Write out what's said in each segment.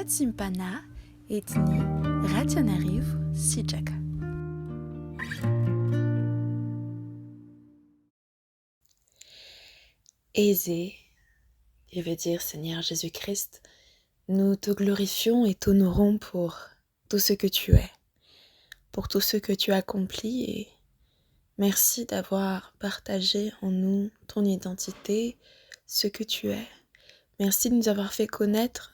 Shabbat Simpana, Etni, Rationariv, Sijaka. Aisé, qui veut dire Seigneur Jésus-Christ, nous te glorifions et t'honorons pour tout ce que tu es, pour tout ce que tu as accompli et merci d'avoir partagé en nous ton identité, ce que tu es. Merci de nous avoir fait connaître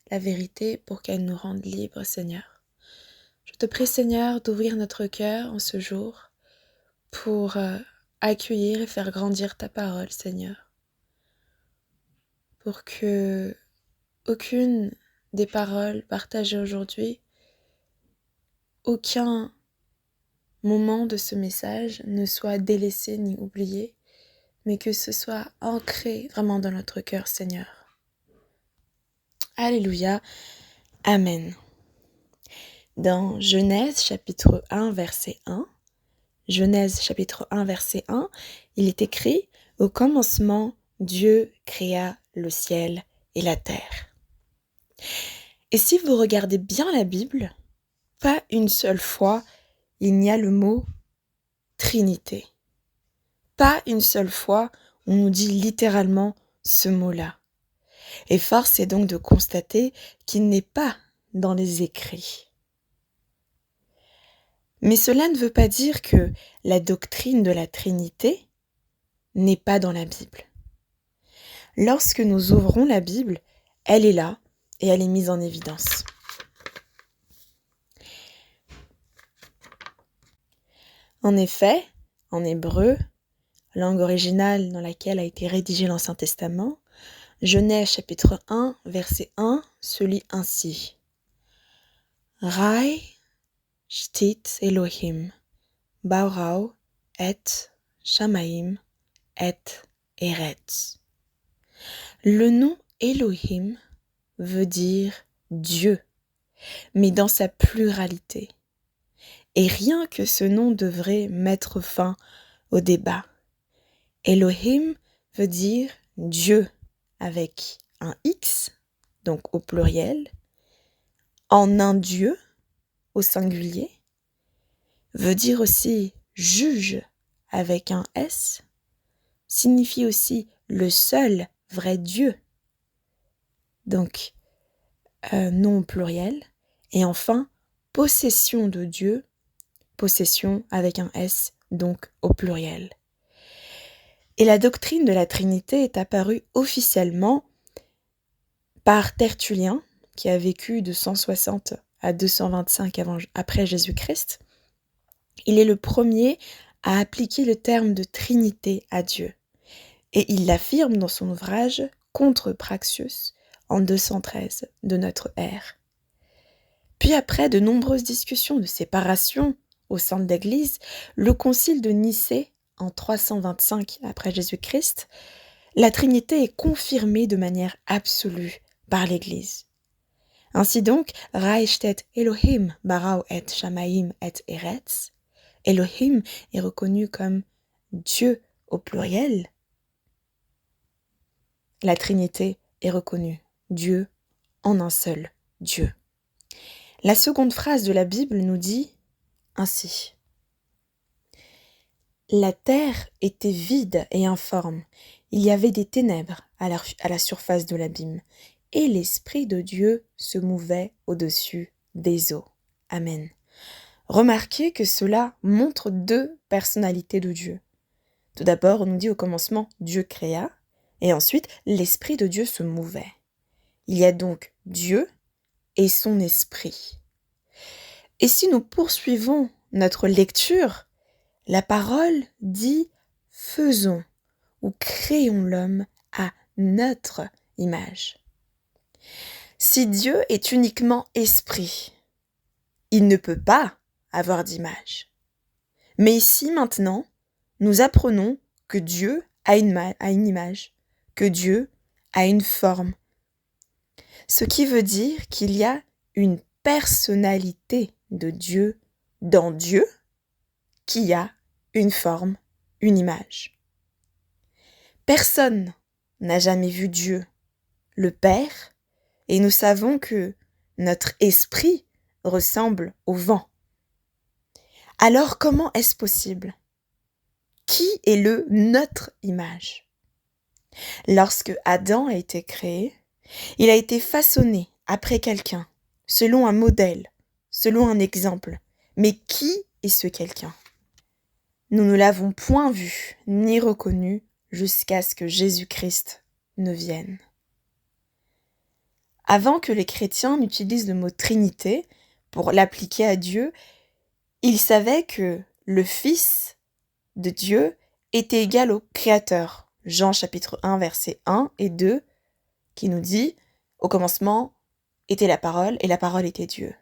la vérité pour qu'elle nous rende libres, Seigneur. Je te prie, Seigneur, d'ouvrir notre cœur en ce jour pour accueillir et faire grandir ta parole, Seigneur. Pour que aucune des paroles partagées aujourd'hui, aucun moment de ce message ne soit délaissé ni oublié, mais que ce soit ancré vraiment dans notre cœur, Seigneur. Alléluia. Amen. Dans Genèse chapitre 1, verset 1, Genèse chapitre 1, verset 1, il est écrit « Au commencement, Dieu créa le ciel et la terre. » Et si vous regardez bien la Bible, pas une seule fois, il n'y a le mot Trinité. Pas une seule fois, on nous dit littéralement ce mot-là. Et force est donc de constater qu'il n'est pas dans les écrits. Mais cela ne veut pas dire que la doctrine de la Trinité n'est pas dans la Bible. Lorsque nous ouvrons la Bible, elle est là et elle est mise en évidence. En effet, en hébreu, langue originale dans laquelle a été rédigé l'Ancien Testament, Genèse chapitre 1, verset 1 se lit ainsi. Rai shtit Elohim, Baurau et Shamaim et Eretz. Le nom Elohim veut dire Dieu, mais dans sa pluralité. Et rien que ce nom devrait mettre fin au débat. Elohim veut dire Dieu avec un X, donc au pluriel, en un Dieu au singulier, veut dire aussi juge avec un S, signifie aussi le seul vrai Dieu, donc nom au pluriel, et enfin possession de Dieu, possession avec un S, donc au pluriel. Et la doctrine de la Trinité est apparue officiellement par Tertullien, qui a vécu de 160 à 225 après Jésus-Christ. Il est le premier à appliquer le terme de Trinité à Dieu. Et il l'affirme dans son ouvrage Contre Praxius en 213 de notre ère. Puis après de nombreuses discussions de séparation au sein de l'Église, le concile de Nicée en 325 après Jésus-Christ, la Trinité est confirmée de manière absolue par l'Église. Ainsi donc, Raishtet Elohim Barau et Shamaim et Eretz, Elohim est reconnu comme Dieu au pluriel. La Trinité est reconnue, Dieu en un seul Dieu. La seconde phrase de la Bible nous dit ainsi. La terre était vide et informe, il y avait des ténèbres à la surface de l'abîme, et l'Esprit de Dieu se mouvait au-dessus des eaux. Amen. Remarquez que cela montre deux personnalités de Dieu. Tout d'abord, on nous dit au commencement, Dieu créa, et ensuite, l'Esprit de Dieu se mouvait. Il y a donc Dieu et son Esprit. Et si nous poursuivons notre lecture, la parole dit « faisons » ou « créons l'homme à notre image ». Si Dieu est uniquement esprit, il ne peut pas avoir d'image. Mais ici, maintenant, nous apprenons que Dieu a une image, que Dieu a une forme. Ce qui veut dire qu'il y a une personnalité de Dieu dans Dieu qui a une forme, une image. Personne n'a jamais vu Dieu, le Père, et nous savons que notre esprit ressemble au vent. Alors comment est-ce possible? Qui est notre image? Lorsque Adam a été créé, il a été façonné après quelqu'un, selon un modèle, selon un exemple. Mais qui est ce quelqu'un? Nous ne l'avons point vu ni reconnu jusqu'à ce que Jésus-Christ ne vienne. Avant que les chrétiens n'utilisent le mot Trinité pour l'appliquer à Dieu, ils savaient que le Fils de Dieu était égal au Créateur. Jean chapitre 1 versets 1 et 2 qui nous dit « Au commencement était la parole et la parole était Dieu ».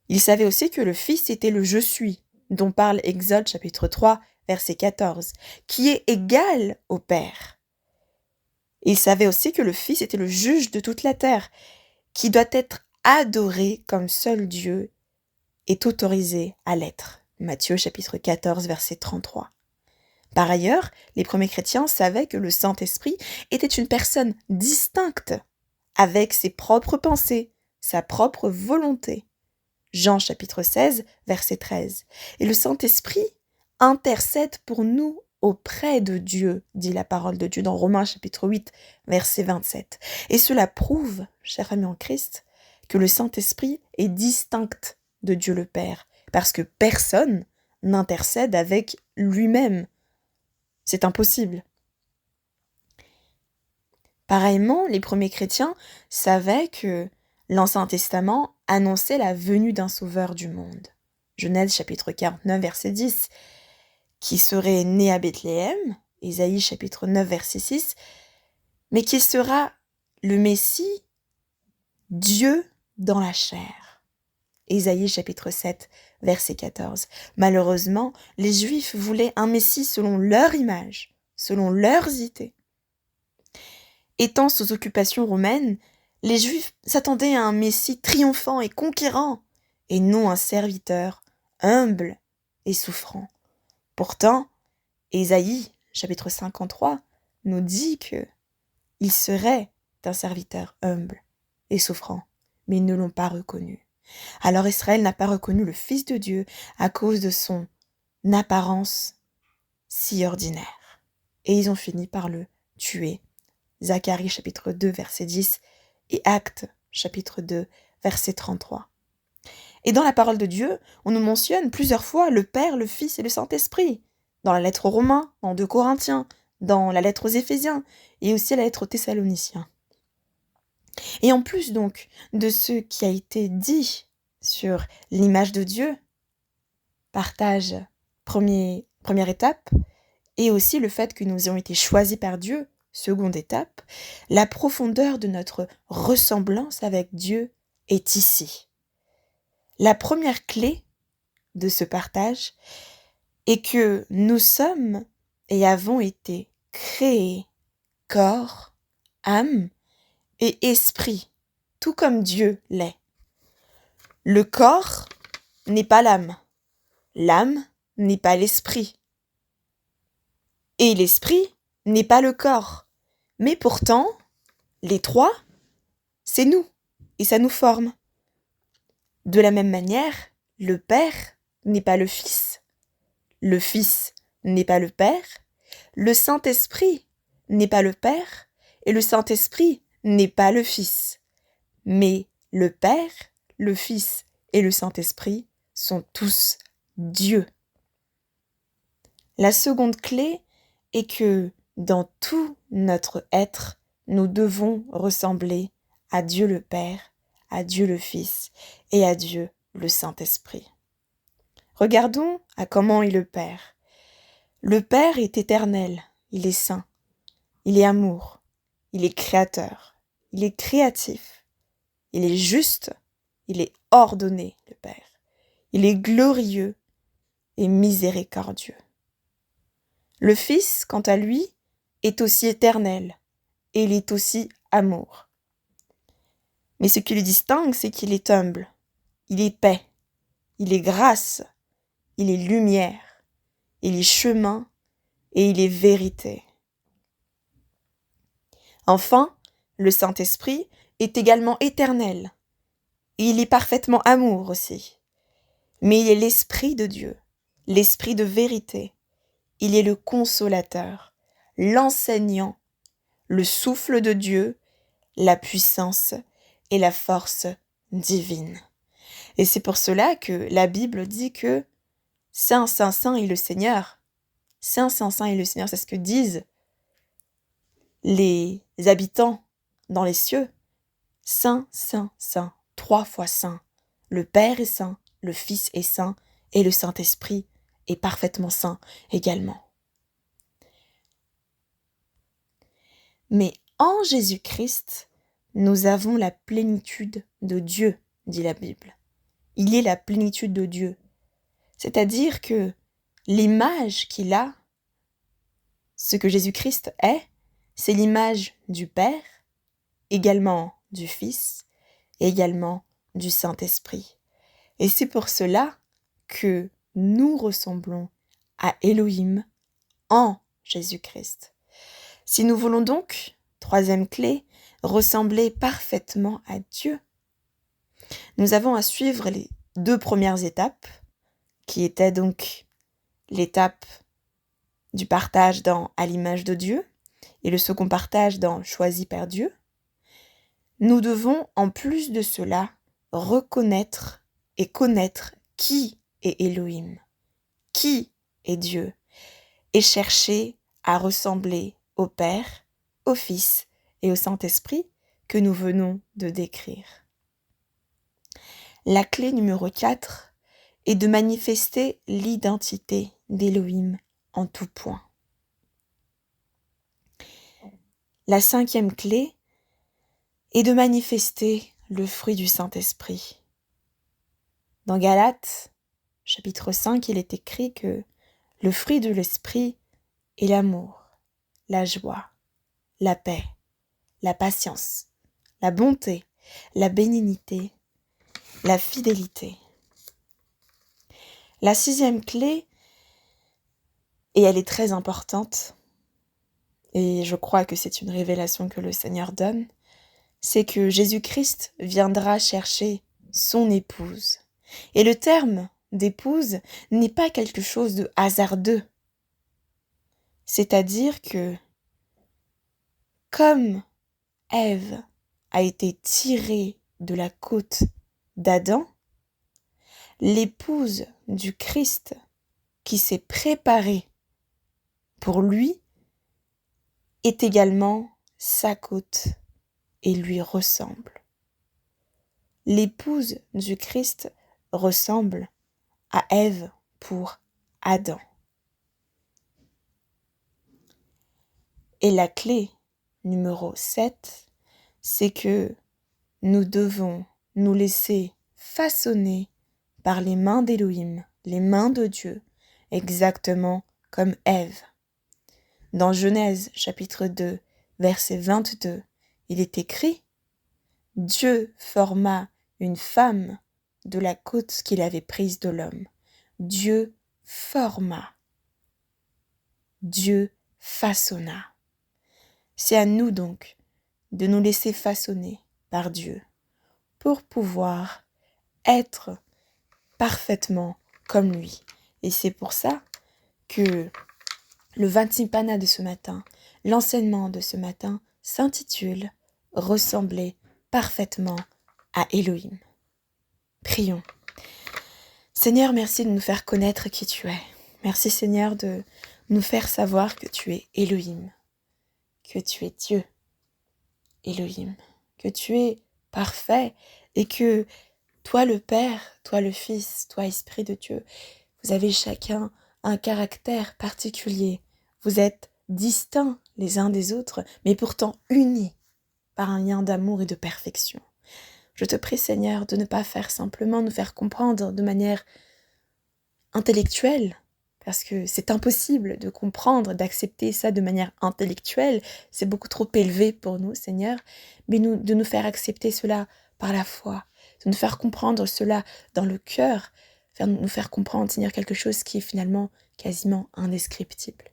Ils savaient aussi que le Fils était le « Je suis » dont parle Exode chapitre 3 verset 14, qui est égal au Père. Ils savaient aussi que le Fils était le juge de toute la terre, qui doit être adoré comme seul Dieu est autorisé à l'être. Matthieu chapitre 14 verset 33. Par ailleurs, les premiers chrétiens savaient que le Saint-Esprit était une personne distincte, avec ses propres pensées, sa propre volonté. Jean chapitre 16 verset 13. Et le Saint-Esprit intercède pour nous auprès de Dieu, dit la parole de Dieu dans Romains chapitre 8, verset 27. Et cela prouve, chers amis en Christ, que le Saint-Esprit est distinct de Dieu le Père, parce que personne n'intercède avec lui-même. C'est impossible. Pareillement, les premiers chrétiens savaient que l'Ancien Testament annonçait la venue d'un sauveur du monde. Genèse chapitre 49, verset 10. Qui serait né à Bethléem, Ésaïe chapitre 9, verset 6, mais qui sera le Messie, Dieu dans la chair. Ésaïe chapitre 7, verset 14. Malheureusement, les Juifs voulaient un Messie selon leur image, selon leurs idées. Étant sous occupation romaine, les Juifs s'attendaient à un Messie triomphant et conquérant, et non un serviteur humble et souffrant. Pourtant, Ésaïe, chapitre 53, nous dit que il serait un serviteur humble et souffrant, mais ils ne l'ont pas reconnu. Alors Israël n'a pas reconnu le Fils de Dieu à cause de son apparence si ordinaire. Et ils ont fini par le tuer. Zacharie, chapitre 2, verset 10, et Actes, chapitre 2, verset 33. Et dans la parole de Dieu, on nous mentionne plusieurs fois le Père, le Fils et le Saint-Esprit. Dans la lettre aux Romains, dans 2 Corinthiens, dans la lettre aux Éphésiens et aussi la lettre aux Thessaloniciens. Et en plus donc de ce qui a été dit sur l'image de Dieu, partage première étape, et aussi le fait que nous ayons été choisis par Dieu, seconde étape, la profondeur de notre ressemblance avec Dieu est ici. La première clé de ce partage est que nous sommes et avons été créés corps, âme et esprit, tout comme Dieu l'est. Le corps n'est pas l'âme n'est pas l'esprit, et l'esprit n'est pas le corps. Mais pourtant, les trois, c'est nous, et ça nous forme. De la même manière, le Père n'est pas le Fils n'est pas le Père, le Saint-Esprit n'est pas le Père, et le Saint-Esprit n'est pas le Fils. Mais le Père, le Fils et le Saint-Esprit sont tous Dieu. La seconde clé est que dans tout notre être, nous devons ressembler à Dieu le Père, à Dieu le Fils et à Dieu le Saint-Esprit. Regardons à comment est le Père. Le Père est éternel, il est saint, il est amour, il est créateur, il est créatif, il est juste, il est ordonné, le Père. Il est glorieux et miséricordieux. Le Fils, quant à lui, est aussi éternel et il est aussi amour. Mais ce qui le distingue, c'est qu'il est humble, il est paix, il est grâce, il est lumière, il est chemin et il est vérité. Enfin, le Saint-Esprit est également éternel. Il est parfaitement amour aussi. Mais il est l'Esprit de Dieu, l'Esprit de vérité. Il est le consolateur, l'enseignant, le souffle de Dieu, la puissance et la force divine. Et c'est pour cela que la Bible dit que Saint, Saint, Saint est le Seigneur. Saint, Saint, Saint est le Seigneur. C'est ce que disent les habitants dans les cieux. Saint, Saint, Saint, 3 fois Saint. Le Père est saint, le Fils est saint et le Saint-Esprit est parfaitement saint également. Mais en Jésus-Christ, nous avons la plénitude de Dieu, dit la Bible. Il est la plénitude de Dieu. C'est-à-dire que l'image qu'il a, ce que Jésus-Christ est, c'est l'image du Père, également du Fils, et également du Saint-Esprit. Et c'est pour cela que nous ressemblons à Elohim en Jésus-Christ. Si nous voulons donc, troisième clé, ressembler parfaitement à Dieu, nous avons à suivre les 2 premières étapes, qui étaient donc l'étape du partage dans À l'image de Dieu et le second partage dans Choisi par Dieu. Nous devons, en plus de cela, reconnaître et connaître qui est Elohim, qui est Dieu, et chercher à ressembler au Père, au Fils et au Saint-Esprit que nous venons de décrire. La clé numéro 4 est de manifester l'identité d'Elohim en tout point. La 5e clé est de manifester le fruit du Saint-Esprit. Dans Galates, chapitre 5, il est écrit que le fruit de l'Esprit est l'amour, la joie, la paix, la patience, la bonté, la bénignité, la fidélité. La 6e clé, et elle est très importante, et je crois que c'est une révélation que le Seigneur donne, c'est que Jésus-Christ viendra chercher son épouse. Et le terme d'épouse n'est pas quelque chose de hasardeux. C'est-à-dire que, comme Ève a été tirée de la côte d'Adam, l'épouse du Christ qui s'est préparée pour lui est également sa côte et lui ressemble. L'épouse du Christ ressemble à Ève pour Adam. Et la clé numéro 7, c'est que nous devons nous laisser façonner par les mains d'Élohim, les mains de Dieu, exactement comme Ève. Dans Genèse chapitre 2, verset 22, il est écrit « Dieu forma une femme de la côte qu'il avait prise de l'homme. Dieu forma. Dieu façonna. » C'est à nous donc de nous laisser façonner par Dieu pour pouvoir être parfaitement comme lui. Et c'est pour ça que le Vantsipana de ce matin, l'enseignement de ce matin s'intitule « Ressembler parfaitement à Elohim ». Prions. Seigneur, merci de nous faire connaître qui tu es. Merci Seigneur de nous faire savoir que tu es Elohim, que tu es Dieu, Elohim, que tu es parfait et que toi le Père, toi le Fils, toi Esprit de Dieu, vous avez chacun un caractère particulier. Vous êtes distincts les uns des autres, mais pourtant unis par un lien d'amour et de perfection. Je te prie, Seigneur, de ne pas faire simplement nous faire comprendre de manière intellectuelle, parce que c'est impossible de comprendre, d'accepter ça de manière intellectuelle, c'est beaucoup trop élevé pour nous, Seigneur, mais de nous faire accepter cela par la foi, de nous faire comprendre cela dans le cœur, nous faire comprendre, Seigneur, quelque chose qui est finalement quasiment indescriptible.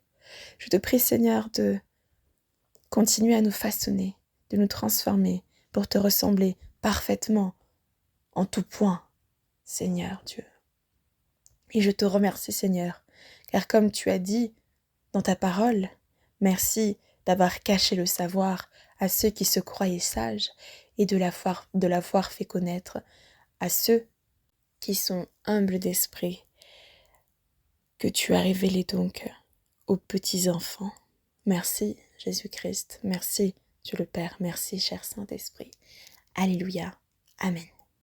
Je te prie, Seigneur, de continuer à nous façonner, de nous transformer pour te ressembler parfaitement en tout point, Seigneur Dieu. Et je te remercie, Seigneur, car comme tu as dit dans ta parole, merci d'avoir caché le savoir à ceux qui se croyaient sages et de l'avoir fait connaître à ceux qui sont humbles d'esprit, que tu as révélé donc aux petits enfants. Merci Jésus-Christ, merci Dieu le Père, merci cher Saint-Esprit. Alléluia, Amen.